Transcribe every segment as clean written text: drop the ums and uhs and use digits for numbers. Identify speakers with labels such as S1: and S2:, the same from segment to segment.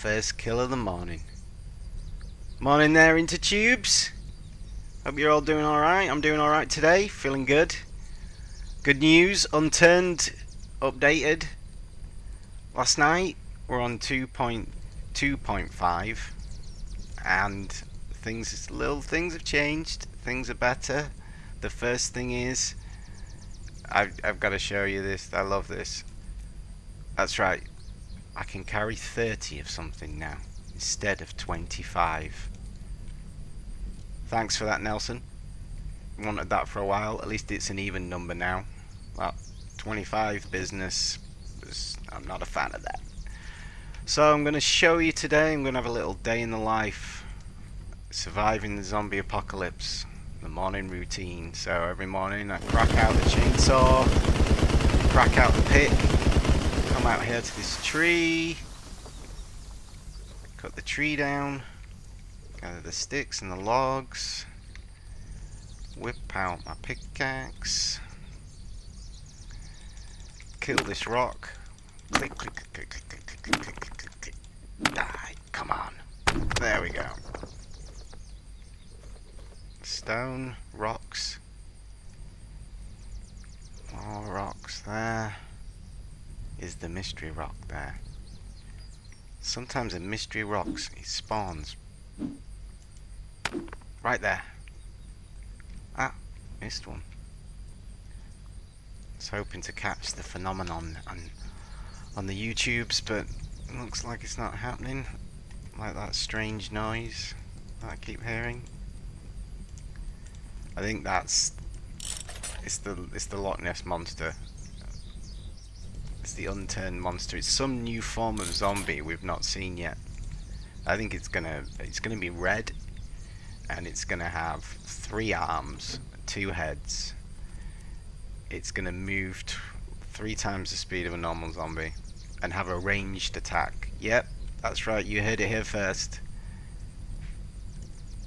S1: first kill of the morning. Morning there, into tubes. Hope you're all doing alright. I'm doing alright today, feeling good. Good news, Unturned updated last night. We're on 2.2.5 and little things have changed. Things are better. The first thing is I've got to show you this. I love this. That's right. I can carry 30 of something now instead of 25. Thanks for that, Nelson. Wanted that for a while. At least it's an even number now. Well, 25 business, I'm not a fan of that. So I'm going to show you today, I'm going to have a little day in the life surviving the zombie apocalypse, the morning routine. So every morning I crack out the chainsaw, crack out the pick, come out here to this tree, cut the tree down, gather the sticks and the logs, whip out my pickaxe, kill this rock, click, click, click, click, click, click, click, click, click, click, die, come on, there we go. Stone, rocks, more rocks, there is the mystery rock there. Sometimes a mystery rocks, it spawns right there. Ah, missed one. I was hoping to catch the phenomenon on the YouTubes, but it looks like it's not happening. Like that strange noise that I keep hearing. I think it's the Loch Ness monster. It's the Unturned monster. It's some new form of zombie we've not seen yet. I think it's gonna be red, and it's gonna have 3 arms, 2 heads. It's gonna move 3 times the speed of a normal zombie and have a ranged attack. Yep, that's right, you heard it here first.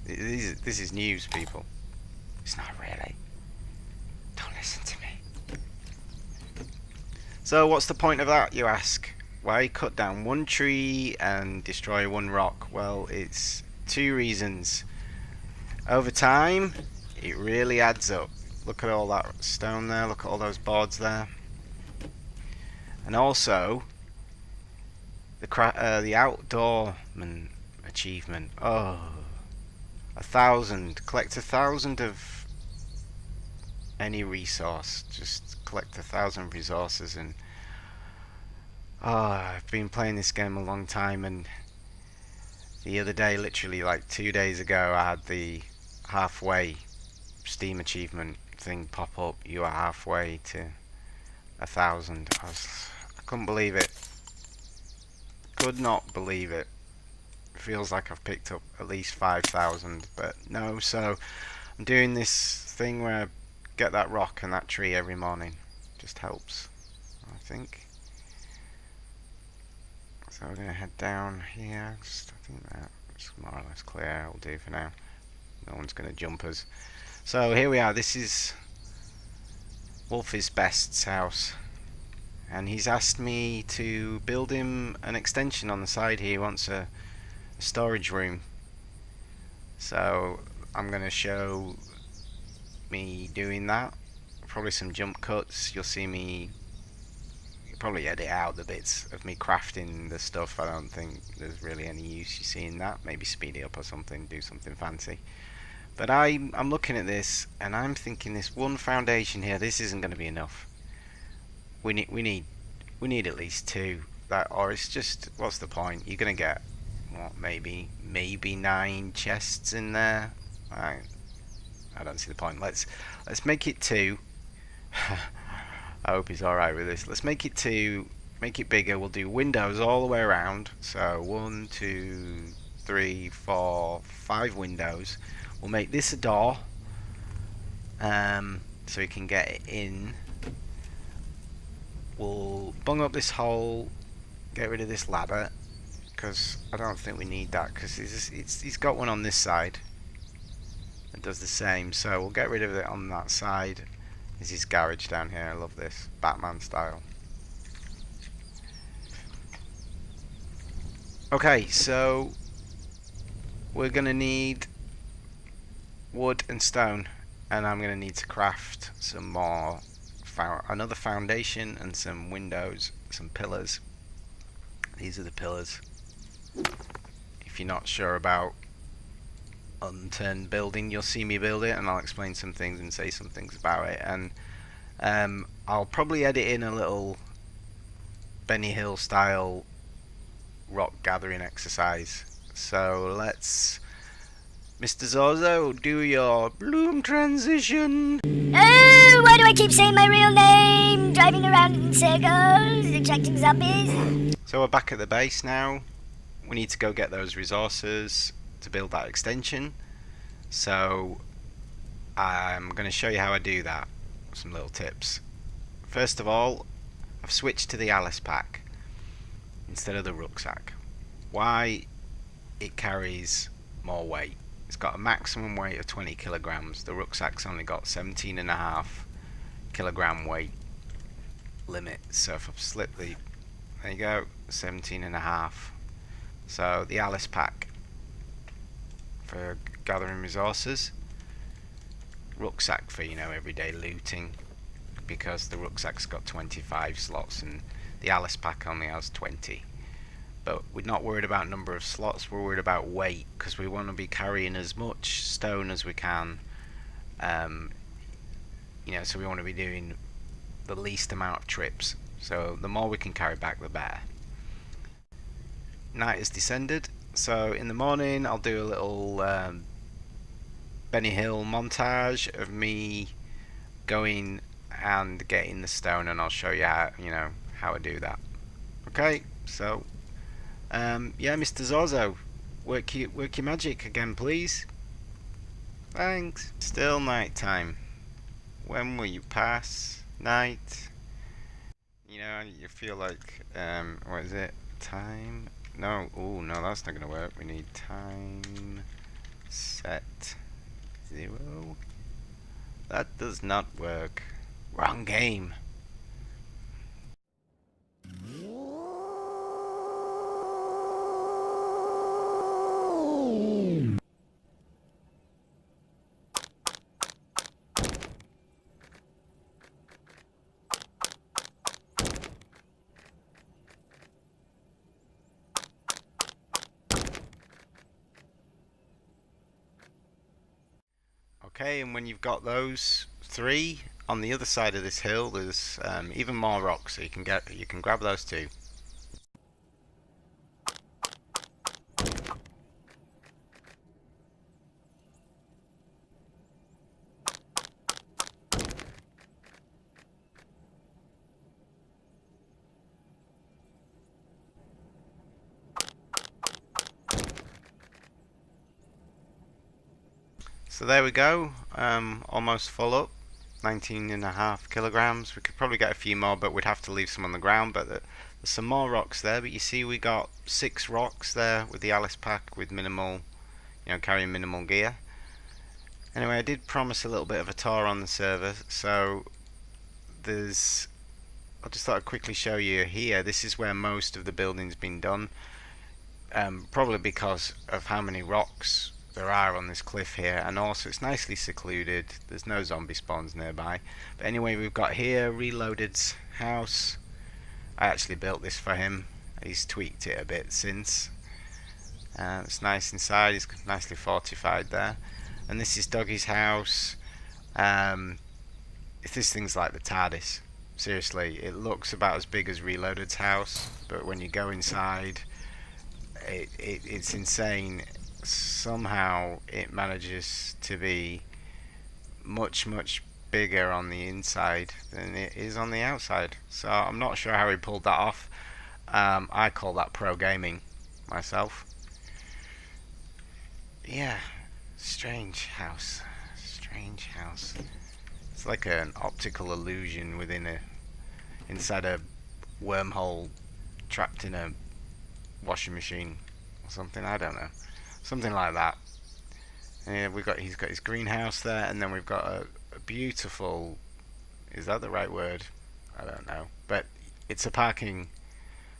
S1: This is news, people. It's not really. Don't listen to me. So what's the point of that, you ask? Why cut down 1 tree and destroy 1 rock? Well, it's 2 reasons. Over time, it really adds up. Look at all that stone there, look at all those boards there. And also, the outdoorman achievement. Oh, 1,000. Collect 1,000 of any resource. Just collect 1,000 resources, and I've been playing this game a long time, and the other day, literally like 2 days ago, I had the halfway Steam achievement thing pop up. You are halfway to 1,000. I couldn't believe it. Could not believe it. Feels like I've picked up at least 5,000, but no. So I'm doing this thing where I get that rock and that tree every morning. Just helps, I think. So we're gonna head down here. I think that's more or less clear. Will do for now. No one's gonna jump us. So here we are. This is Wolfie's Best's house, and he's asked me to build him an extension on the side here. He wants a storage room, so I'm going to show me doing that. Probably some jump cuts. You'll see me probably edit out the bits of me crafting the stuff. I don't think there's really any use you seeing that. Maybe speed it up or something, do something fancy. But I'm looking at this and I'm thinking, this one foundation here, this isn't going to be enough. We need at least 2. Or it's just, what's the point? You're going to get what, maybe 9 chests in there. I don't see the point. Let's make it 2. I hope he's alright with this. Let's make it 2. Make it bigger. We'll do windows all the way around. So 1, 2, 3, 4, 5 windows. We'll make this a door, so we can get it in. We'll bung up this hole, get rid of this ladder, because I don't think we need that, because he's got one on this side that does the same. So we'll get rid of it on that side. There's his garage down here. I love this, Batman style. Okay, so we're gonna need wood and stone, and I'm gonna need to craft some more, another foundation and some windows, some pillars. These are the pillars. If you're not sure about Unturned building, you'll see me build it, and I'll explain some things and say some things about it. And I'll probably edit in a little Benny Hill style rock gathering exercise. So let's, Mr. Zorzo, do your bloom transition.
S2: Oh, why do I keep saying my real name? Driving around in circles, attracting zombies.
S1: So we're back at the base now. We need to go get those resources to build that extension. So I'm going to show you how I do that. Some little tips. First of all, I've switched to the Alice pack instead of the rucksack. Why? It carries more weight. It's got a maximum weight of 20 kilograms. The rucksack's only got 17.5 kilogram weight limit. So if I've slipped the, there you go, 17.5. So the Alice pack for gathering resources, rucksack for, you know, everyday looting, because the rucksack's got 25 slots and the Alice pack only has 20. But we're not worried about number of slots, we're worried about weight, because we want to be carrying as much stone as we can, you know, so we want to be doing the least amount of trips. So the more we can carry back, the better. Night has descended, so in the morning I'll do a little Benny Hill montage of me going and getting the stone, and I'll show you how, you know, how I do that. Okay, so yeah, Mr. Zorzo, work your magic again, please. Thanks. Still night time. When will you pass night? You know, you feel like what is it? Time? No. Oh no, that's not gonna work. We need time set 0. That does not work. Wrong game. Okay, and when you've got those 3 on the other side of this hill, there's even more rocks, so you can grab those too. So there we go, almost full up, 19.5 kilograms. We could probably get a few more, but we'd have to leave some on the ground. But there's some more rocks there. But you see, we got 6 rocks there with the Alice pack with minimal, you know, carrying minimal gear. Anyway, I did promise a little bit of a tour on the server, so there's. I just thought I'd quickly show you here. This is where most of the building's been done, probably because of how many rocks there are on this cliff here, and also it's nicely secluded. There's no zombie spawns nearby. But anyway, we've got here Reloaded's house. I actually built this for him. He's tweaked it a bit since. It's nice inside. He's nicely fortified there. And this is Doggy's house. This thing's like the TARDIS. Seriously, it looks about as big as Reloaded's house, but when you go inside, it's insane. Somehow it manages to be much bigger on the inside than it is on the outside. So I'm not sure how he pulled that off. I call that pro gaming myself. Yeah, strange house. Strange house. It's like an optical illusion inside a wormhole trapped in a washing machine or something. I don't know. Something like that. And he's got his greenhouse there, and then we've got a beautiful, is that the right word? I don't know. But it's a parking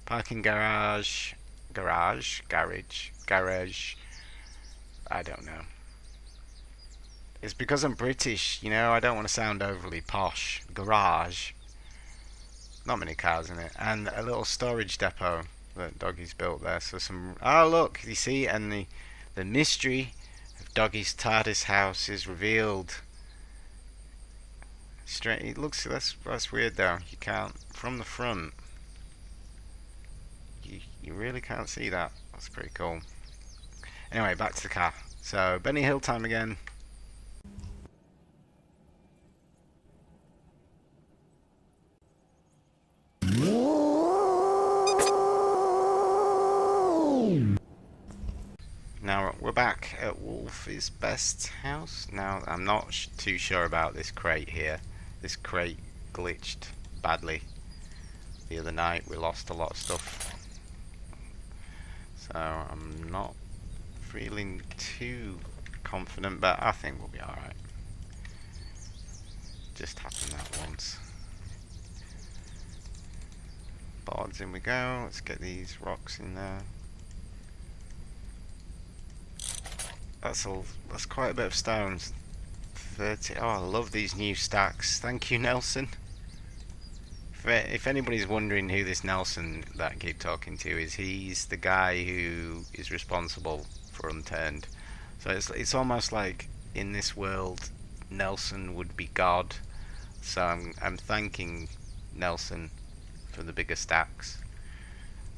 S1: garage garage. I don't know. It's because I'm British, you know, I don't want to sound overly posh. Garage. Not many cars in it. And a little storage depot that Doggy's built there. So some... Oh, look, you see? And the mystery of Doggy's TARDIS house is revealed. Straight... It looks... That's weird, though. You can't... From the front... You really can't see that. That's pretty cool. Anyway, back to the car. So, Benny Hill time again. Now we're back at Wolf's Best house. Now I'm not too sure about this crate here. This crate glitched badly the other night. We lost a lot of stuff. So I'm not feeling too confident, but I think we'll be alright. Just happened that once. Boards, in we go. Let's get these rocks in there. That's quite a bit of stones. 30. Oh, I love these new stacks. Thank you, Nelson. If anybody's wondering who this Nelson that I keep talking to is, he's the guy who is responsible for Unturned. So it's almost like in this world, Nelson would be God. So I'm thanking Nelson for the bigger stacks.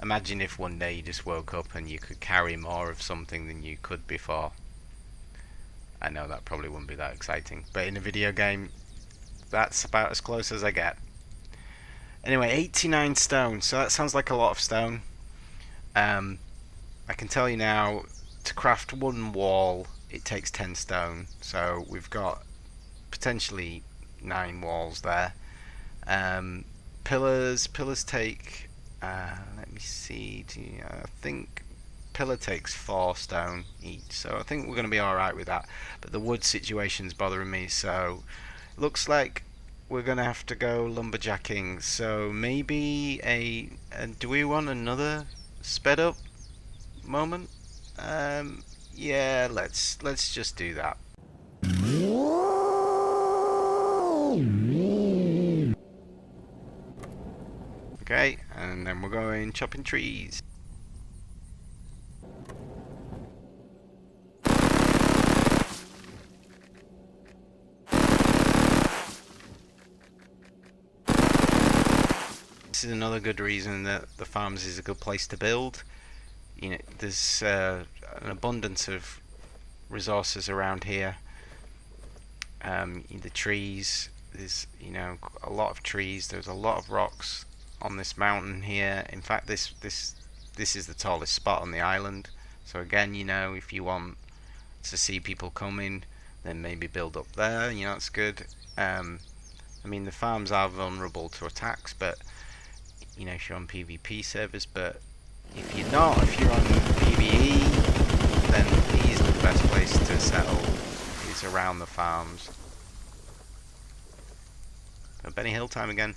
S1: Imagine if one day you just woke up and you could carry more of something than you could before. I know that probably wouldn't be that exciting, but in a video game, that's about as close as I get. Anyway, 89 stone, so that sounds like a lot of stone. I can tell you now, to craft one wall, it takes 10 stone, so we've got potentially 9 walls there. Pillars take, let me see, I think pillar takes 4 stone each, so I think we're going to be alright with that. But the wood situation's bothering me, so looks like we're going to have to go lumberjacking. So maybe do we want another sped up moment? Yeah, let's just do that. Okay, and then we're going chopping trees. This is another good reason that the farms is a good place to build. You know, there's an abundance of resources around here. The trees, there's a lot of trees. There's a lot of rocks on this mountain here. In fact, this is the tallest spot on the island. So again, if you want to see people coming, then maybe build up there. It's good. I mean, the farms are vulnerable to attacks, but if you're on PvP servers, but if you're not, if you're on PvE, then easily the best place to settle is around the farms. So Benny Hill time again.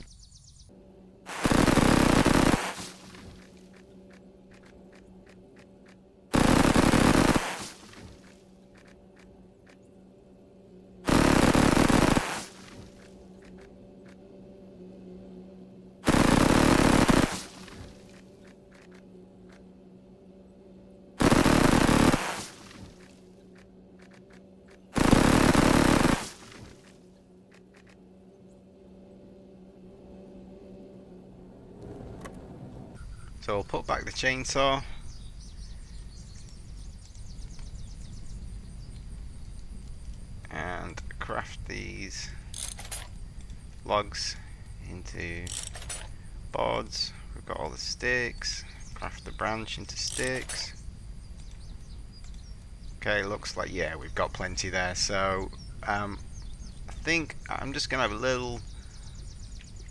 S1: So I'll put back the chainsaw. And craft these logs into boards. We've got all the sticks. Craft the branch into sticks. Okay, looks like, yeah, we've got plenty there. So I think I'm just gonna have a little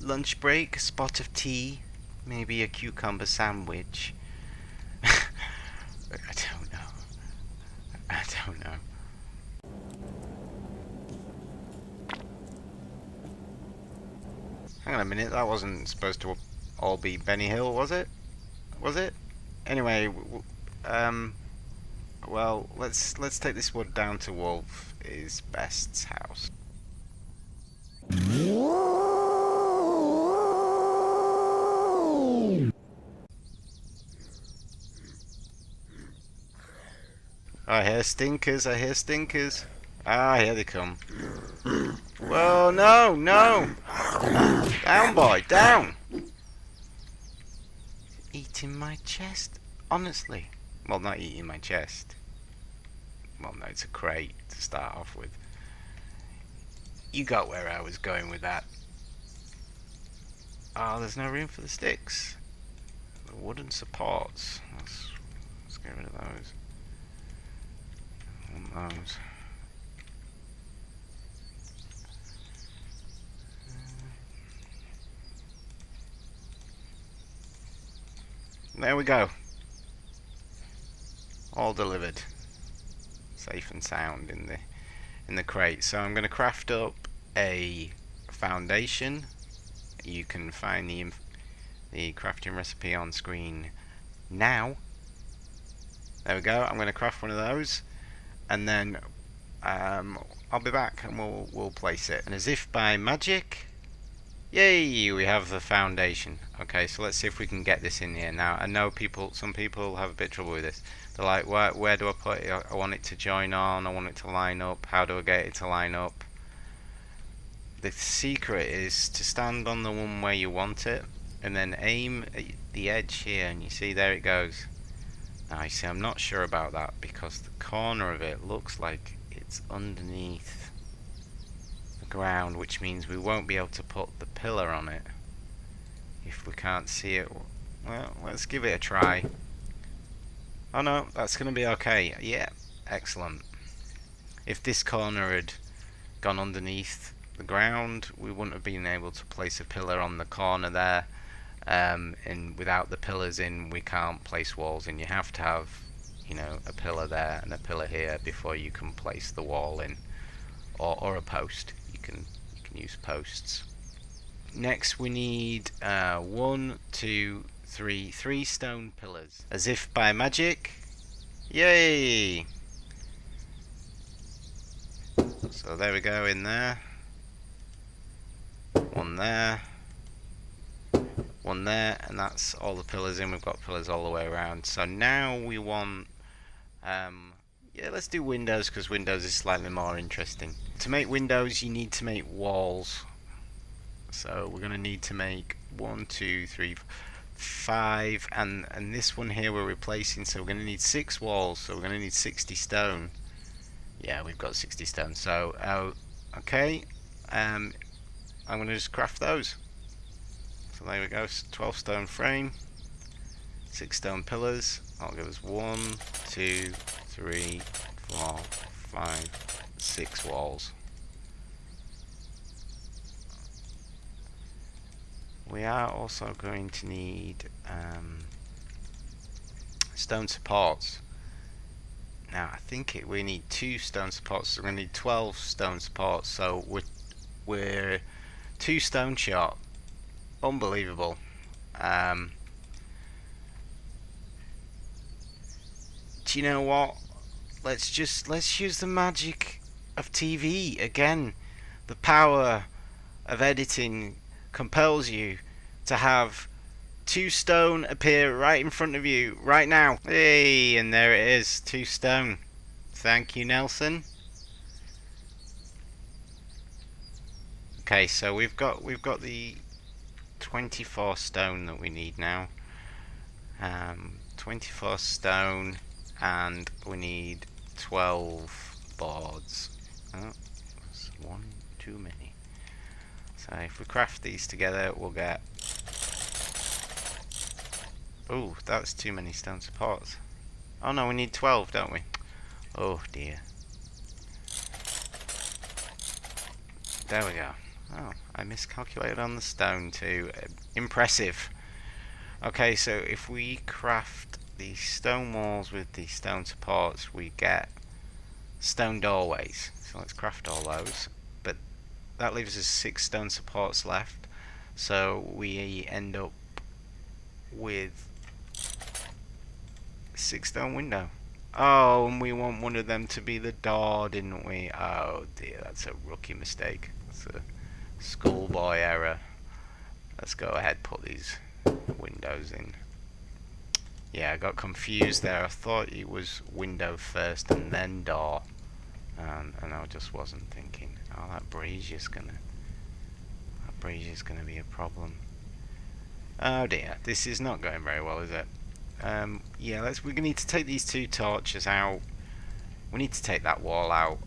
S1: lunch break, a spot of tea, maybe a cucumber sandwich. I don't know. I don't know. Hang on a minute, that wasn't supposed to all be Benny Hill, was it? Was it? Anyway, well, let's take this wood down to Wolf is Best's house. I hear stinkers, I hear stinkers. Ah, here they come. Whoa, no, no! Down, boy, down! Eating my chest? Honestly. Well, not eating my chest. Well, no, it's a crate to start off with. You got where I was going with that. Oh, there's no room for the sticks. The wooden supports. Let's get rid of those. I want those. There we go. All delivered. Safe and sound in the crate. So I'm going to craft up a foundation. You can find the crafting recipe on screen now. There we go. I'm going to craft one of those, and then I'll be back and we'll place it. And as if by magic, yay! We have the foundation. Okay, so let's see if we can get this in here now. I know some people have a bit of trouble with this. They're like, where do I put it? I want it to join on. I want it to line up. How do I get it to line up? The secret is to stand on the one where you want it, and then aim at the edge here, and you see there it goes. Now you see, I'm not sure about that because the corner of it looks like it's underneath the ground, which means we won't be able to put the pillar on it if we can't see it. Well, let's give it a try. Oh no, that's going to be okay. Yeah, excellent. If this corner had gone underneath the ground, we wouldn't have been able to place a pillar on the corner there, and without the pillars in, we can't place walls in. You have to have, you know, a pillar there and a pillar here before you can place the wall in, or a post. You can use posts. Next we need 1, 2, 3 stone pillars, as if by magic. Yay! So there we go, in there. One there, one there, and that's all the pillars in. We've got pillars all the way around. So now we want, yeah, let's do windows, because windows is slightly more interesting. To make windows, you need to make walls. So we're going to need to make 1, 2, 3, 5, and this one here we're replacing. So we're going to need 6 walls. So we're going to need 60 stone. Yeah, we've got 60 stone. So okay. I'm going to just craft those. So there we go, 12 stone frame, 6 stone pillars. I'll give us 1, 2, 3, 4, 5, 6 walls. We are also going to need stone supports. Now I think we need 2 stone supports, so we're going to need 12 stone supports. So we're 2 stone short. Unbelievable. Do you know what? Let's use the magic of TV again. The power of editing compels you to have 2 stone appear right in front of you right now. Hey, and there it is, 2 stone. Thank you, Nelson. Okay, so we've got the 24 stone that we need now. 24 stone, and we need 12 boards. Oh, that's 1 too many. So if we craft these together, we'll get. Oh, that's too many stone supports. Oh no, we need 12, don't we? Oh dear. There we go. Oh, I miscalculated on the stone too. Impressive. Okay, so if we craft the stone walls with the stone supports, we get stone doorways. So let's craft all those. But that leaves us 6 stone supports left. So we end up with 6 stone window. Oh, and we want one of them to be the door, didn't we? Oh dear, that's a rookie mistake. That's a schoolboy error. Let's go ahead, put these windows in. Yeah, I got confused there. I thought it was window first and then door, and I just wasn't thinking. Oh, that brazier's gonna be a problem. Oh dear, this is not going very well, is it? Yeah, we need to take these 2 torches out. We need to take that wall out.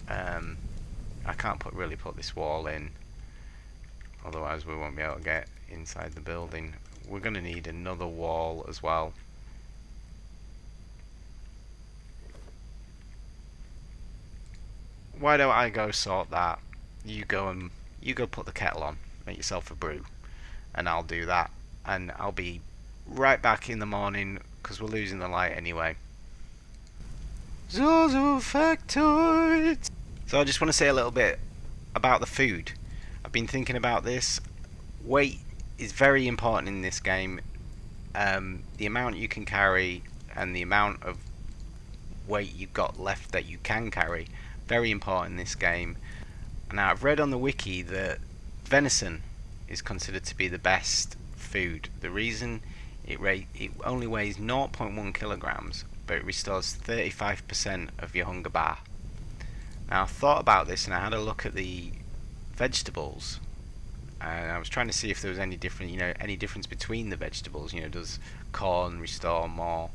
S1: I can't really put this wall in, otherwise we won't be able to get inside the building. We're going to need another wall as well. Why don't I go sort that? You go put the kettle on, make yourself a brew, and I'll do that, and I'll be right back in the morning because we're losing the light anyway. Zorzo factoid. So I just want to say a little bit about the food. I've been thinking about this. Weight is very important in this game. The amount you can carry and the amount of weight you've got left that you can carry, very important in this game. Now I've read on the wiki that venison is considered to be the best food. The reason it only weighs 0.1 kilograms, but it restores 35% of your hunger bar. Now I thought about this and I had a look at the vegetables, and I was trying to see if there was any difference between the vegetables. Does corn restore more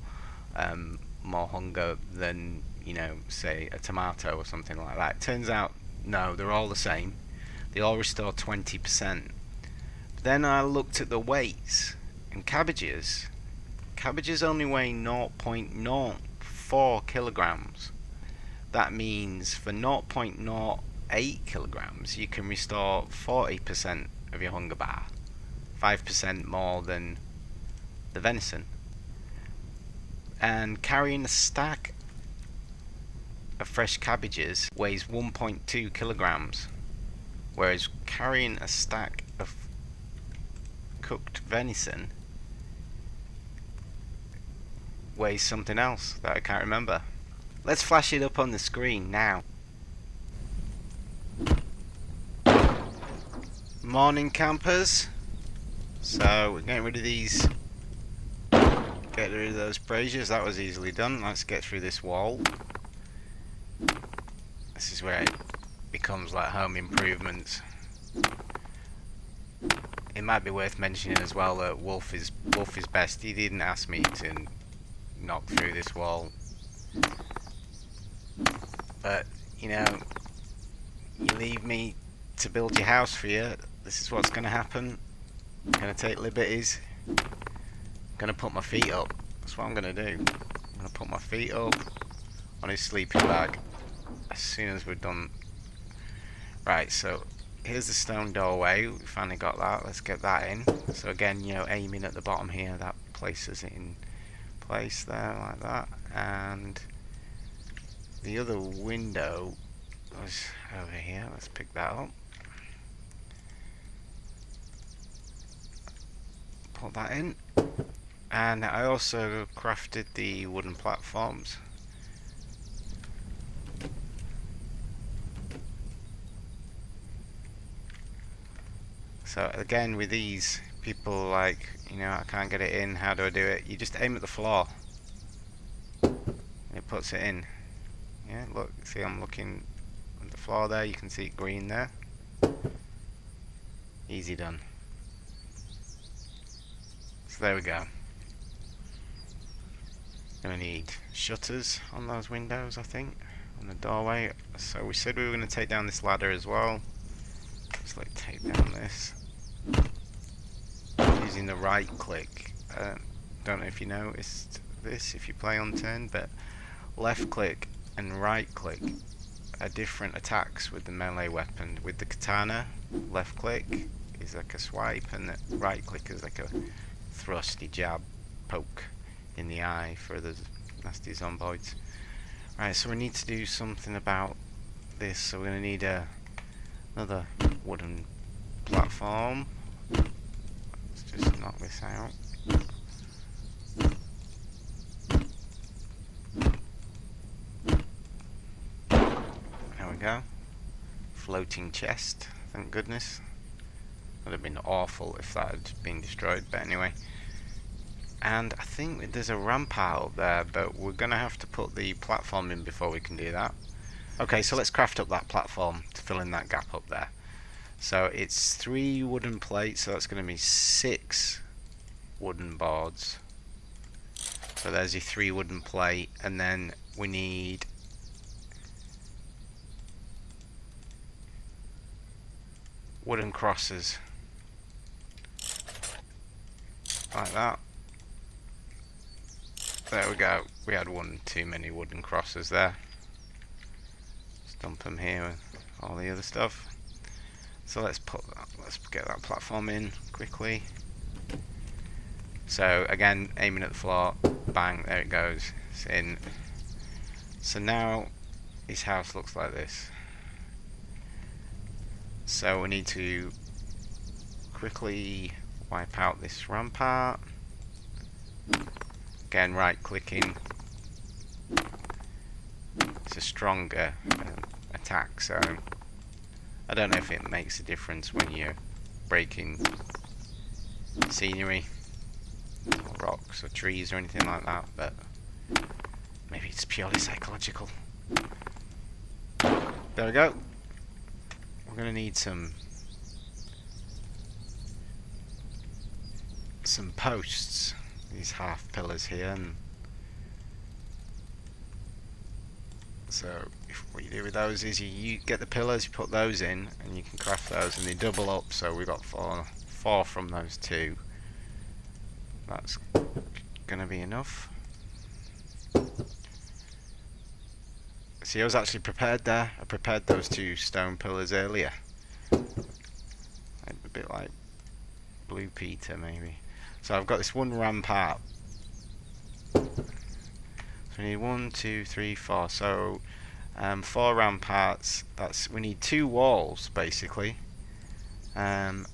S1: hunger than, say a tomato or something like that? It turns out no, they're all the same. They all restore 20%. Then I looked at the weights, and cabbages only weigh 0.04 kilograms. That means for 0.08 kilograms you can restore 40% of your hunger bar, 5% more than the venison. And carrying a stack of fresh cabbages weighs 1.2 kilograms, whereas carrying a stack of cooked venison weighs something else that I can't remember. Let's flash it up on the screen now. Morning, campers. So we're getting rid of these. Get rid of those braziers. That was easily done. Let's get through this wall. This is where it becomes like home improvements. It might be worth mentioning as well that Wolf is best. He didn't ask me to knock through this wall, but you leave me to build your house for you. This is what's going to happen. I'm going to take liberties. I'm going to put my feet up. That's what I'm going to do. I'm going to put my feet up on his sleeping bag as soon as we're done. Right, so here's the stone doorway. We finally got that. Let's get that in. So again, aiming at the bottom here, that places it in place there like that. And the other window was over here. Let's pick that up. Put that in. And I also crafted the wooden platforms. So again, with these, people like, I can't get it in, how do I do it? You just aim at the floor. It puts it in. Yeah, look, see, I'm looking at the floor there, you can see it green there. Easy done. So there we go. Gonna need shutters on those windows, I think, on the doorway. So we said we were gonna take down this ladder as well. Just like take down this. Using the right click. Don't know if you noticed this if you play Unturned, but left click and right click are different attacks with the melee weapon. With the katana, left click is like a swipe, and the right click is like a thrusty jab, poke in the eye for the nasty zomboids. Right, so we need to do something about this. So we're going to need another wooden platform. Let's just knock this out. go. Floating chest, thank goodness. Would have been awful if that had been destroyed, but anyway. And I think there's a rampart up there, but we're gonna have to put the platform in before we can do that. Okay, so let's craft up that platform to fill in that gap up there. So it's 3 wooden plates, so that's gonna be 6 wooden boards. So there's your 3 wooden plate, and then we need wooden crosses. Like that. There we go. We had one too many wooden crosses there. Just dump them here with all the other stuff. So let's get that platform in quickly. So again, aiming at the floor, bang, there it goes. It's in. So now his house looks like this. So we need to quickly wipe out this rampart. Again, right clicking. It's a stronger attack, so I don't know if it makes a difference when you're breaking scenery or rocks or trees or anything like that, but maybe it's purely psychological. There we go. We're gonna need some posts, these half pillars here, and so what you do with those is you get the pillars, you put those in, and you can craft those, and they double up. So we've got four from those 2. That's gonna be enough. See, I was actually prepared there. I prepared those 2 stone pillars earlier. A bit like Blue Peter, maybe. So I've got this one rampart. So we need 1, 2, 3, 4. So 4 ramparts. We need 2 walls basically. That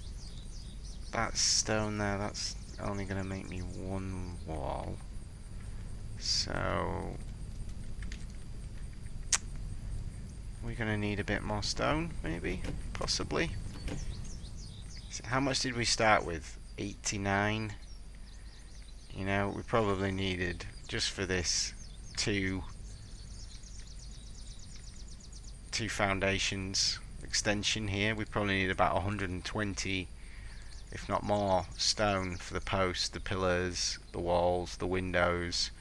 S1: stone there, that's only going to make me 1 wall. So we're going to need a bit more stone, maybe, possibly. So how much did we start with? 89. You know, we probably needed, just for this, 2 foundations extension here. We probably need about 120, if not more, stone for the posts, the pillars, the walls, the windows,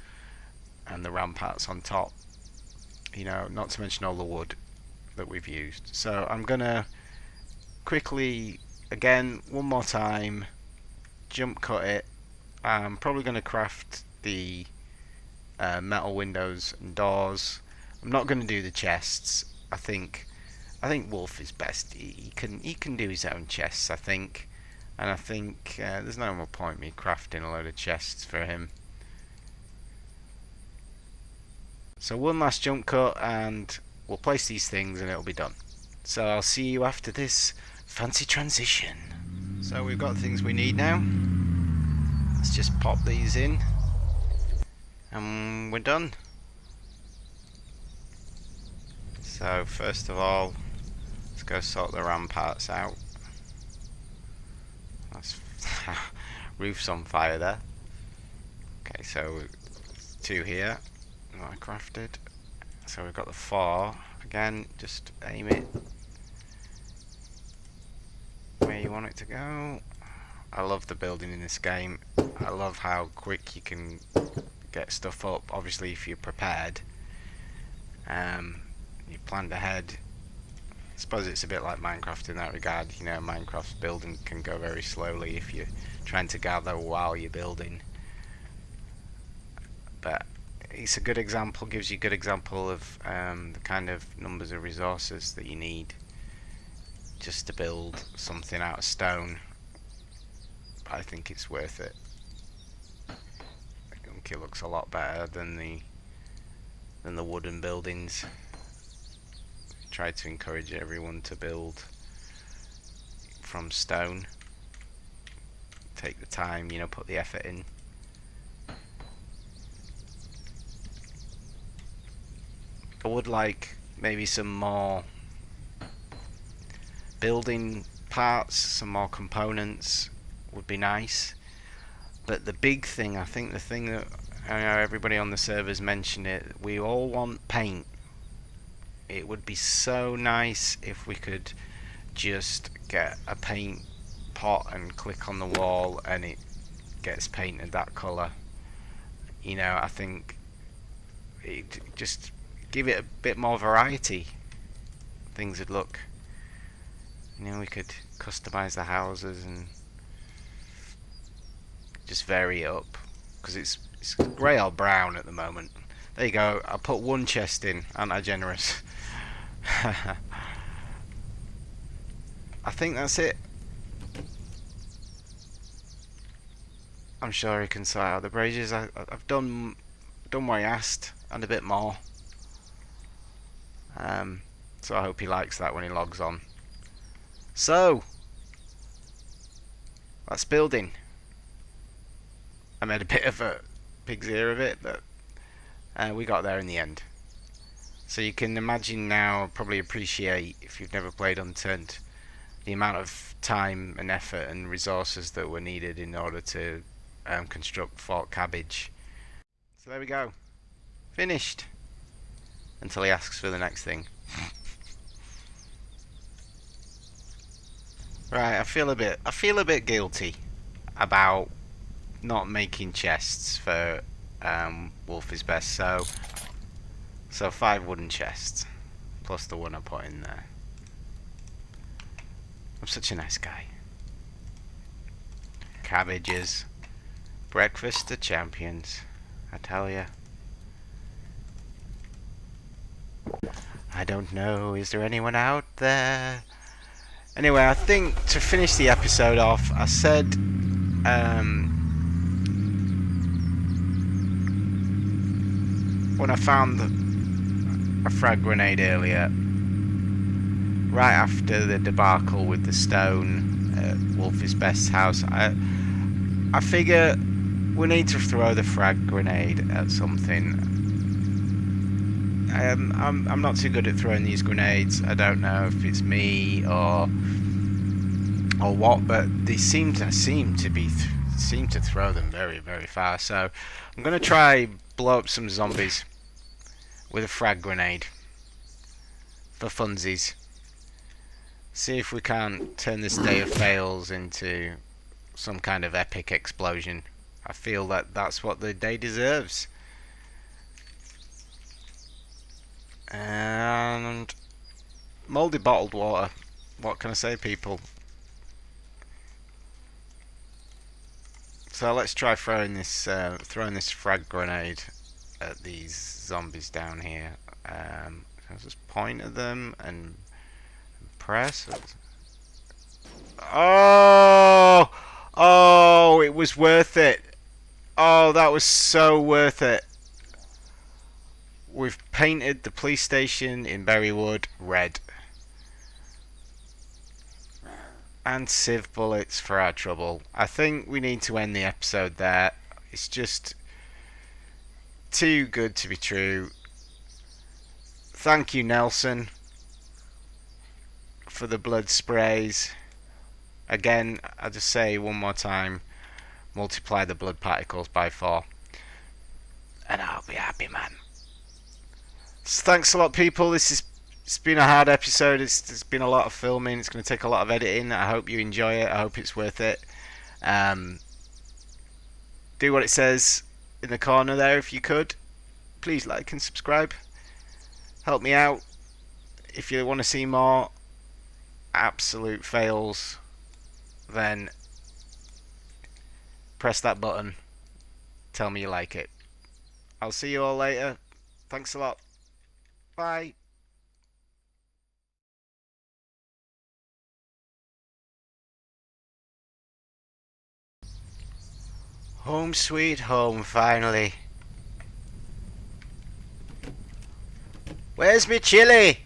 S1: and the ramparts on top. You know, not to mention all the wood that we've used. So I'm gonna quickly, again, one more time, jump cut it. I'm probably going to craft the metal windows and doors. I'm not going to do the chests. I think Wolf is best. He can do his own chests, I think, and I think there's no more point me crafting a load of chests for him. So one last jump cut, and we'll place these things, and it'll be done. So I'll see you after this fancy transition. So we've got the things we need now. Let's just pop these in, and we're done. So first of all, let's go sort the ramparts out. That's roof's on fire there. Okay, so 2 here that I crafted. So we've got the 4. Again, just aim it where you want it to go. I love the building in this game. I love how quick you can get stuff up. Obviously, if you're prepared, you planned ahead. I suppose it's a bit like Minecraft in that regard. You know, Minecraft's building can go very slowly if you're trying to gather while you're building. But it's a good example, gives you a good example of the kind of numbers of resources that you need just to build something out of stone. I think it's worth it. I think it looks a lot better than the wooden buildings. Try to encourage everyone to build from stone. Take the time, you know, put the effort in. I would like maybe some more building parts, some more components would be nice. But the big thing, I think the thing that I know everybody on the servers mentioned it, we all want paint. It would be so nice if we could just get a paint pot and click on the wall and it gets painted that colour. You know, I think it just give it a bit more variety. Things would look, you know, we could customize the houses and just vary it up, because it's grey or brown at the moment. There you go, I put one chest in, aren't I generous? I think that's it. I'm sure he can sort out the braziers. I've done what he asked and a bit more. So I hope he likes that when he logs on. So that's building. I made a bit of a pig's ear of it, but we got there in the end. So you can imagine now, probably appreciate, if you've never played Unturned, the amount of time and effort and resources that were needed in order to construct Fort Cabbage. So there we go, finished. Until he asks for the next thing. Right, I feel a bit guilty about not making chests for Wolf is Best. So 5 wooden chests plus the one I put in there. I'm such a nice guy. Cabbages, breakfast of champions, I tell ya. I don't know, is there anyone out there? Anyway, I think to finish the episode off, I said when I found a frag grenade earlier, right after the debacle with the stone at Wolf's Best's house, I figure we need to throw the frag grenade at something. I'm not too good at throwing these grenades. I don't know if it's me or what, but they seem to throw them very, very far. So I'm gonna try blow up some zombies with a frag grenade for funsies. See if we can't turn this day of fails into some kind of epic explosion. I feel that that's what the day deserves. And mouldy bottled water. What can I say, people? So let's try throwing this frag grenade at these zombies down here. I'll just point at them and press. Oh, it was worth it. Oh, that was so worth it. We've painted the police station in Berrywood red. And sieve bullets for our trouble. I think we need to end the episode there. It's just too good to be true. Thank you, Nelson, for the blood sprays. Again, I'll just say one more time, multiply the blood particles by 4 and I'll be happy, man. So thanks a lot, people. It's been a hard episode. It's been a lot of filming. It's going to take a lot of editing. I hope you enjoy it. I hope it's worth it. Do what it says in the corner there if you could. Please like and subscribe. Help me out. If you want to see more absolute fails, then press that button. Tell me you like it. I'll see you all later. Thanks a lot. Bye. Home sweet home, finally. Where's me chili?